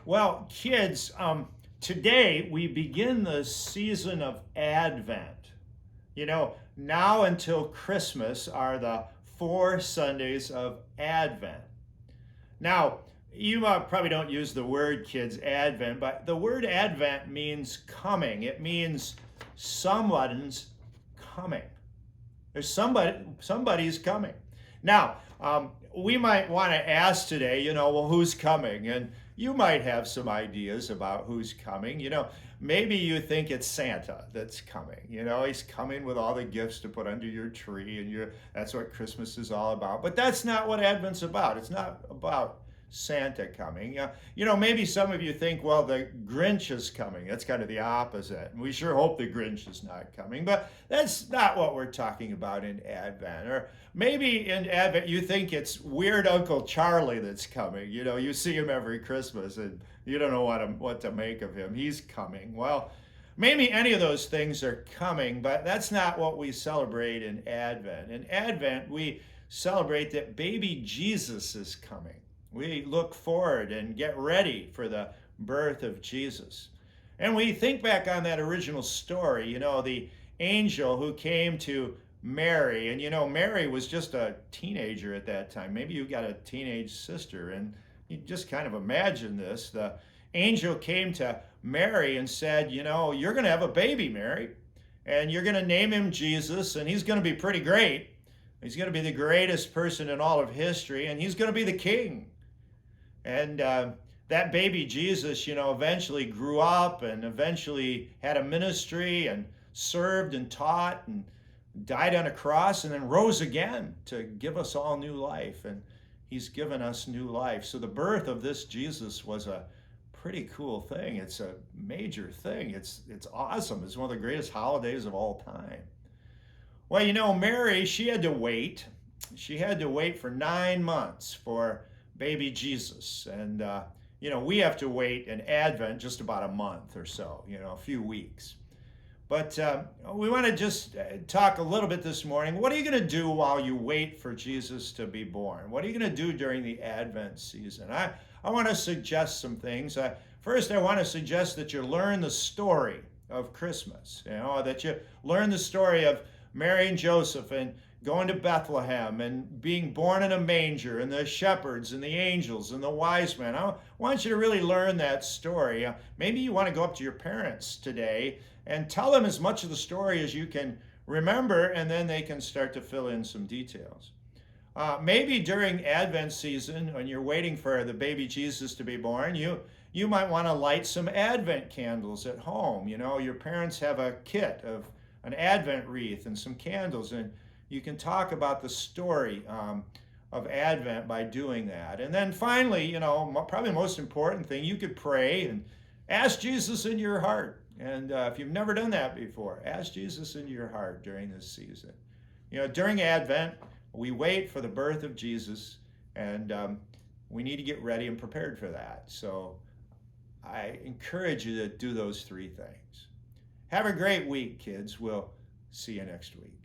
Well, kids, today we begin the season of Advent. Now until Christmas are the 4 Sundays of Advent. Now, you probably don't use the word, kids, Advent, but the word Advent means coming. It means someone's coming. Somebody's coming. Now, we might want to ask today, well, who's coming? And you might have some ideas about who's coming. Maybe you think it's Santa that's coming. He's coming with all the gifts to put under your tree, and that's what Christmas is all about. But that's not what Advent's about. It's not about Santa coming. Maybe some of you think, well, the Grinch is coming. That's kind of the opposite. And we sure hope the Grinch is not coming, but that's not what we're talking about in Advent. Or maybe in Advent you think it's weird Uncle Charlie that's coming. You see him every Christmas and you don't know what to make of him. He's coming. Well, maybe any of those things are coming, but that's not what we celebrate in Advent. In Advent, we celebrate that baby Jesus is coming. We look forward and get ready for the birth of Jesus. And we think back on that original story, the angel who came to Mary. And Mary was just a teenager at that time. Maybe you got a teenage sister, and you just kind of imagine this. The angel came to Mary and said, you're going to have a baby, Mary, and you're going to name him Jesus, and he's going to be pretty great. He's going to be the greatest person in all of history, and he's going to be the king. And that baby Jesus, eventually grew up and eventually had a ministry and served and taught and died on a cross and then rose again to give us all new life. And he's given us new life. So the birth of this Jesus was a pretty cool thing. It's a major thing. It's awesome. It's one of the greatest holidays of all time. Well, Mary, she had to wait. She had to wait for 9 months for baby Jesus. And, we have to wait in Advent just about a month or so, a few weeks. But we want to just talk a little bit this morning. What are you going to do while you wait for Jesus to be born? What are you going to do during the Advent season? I want to suggest some things. First, I want to suggest that you learn the story of Christmas, that you learn the story of Mary and Joseph and going to Bethlehem and being born in a manger and the shepherds and the angels and the wise men. I want you to really learn that story. Maybe you want to go up to your parents today and tell them as much of the story as you can remember, and then they can start to fill in some details. Maybe during Advent season, when you're waiting for the baby Jesus to be born, you might want to light some Advent candles at home. Your parents have a kit of an Advent wreath and some candles, and you can talk about the story of Advent by doing that. And then finally, probably the most important thing, you could pray and ask Jesus into your heart. And if you've never done that before, ask Jesus into your heart during this season. During Advent, we wait for the birth of Jesus, and we need to get ready and prepared for that. So I encourage you to do those 3 things. Have a great week, kids. We'll see you next week.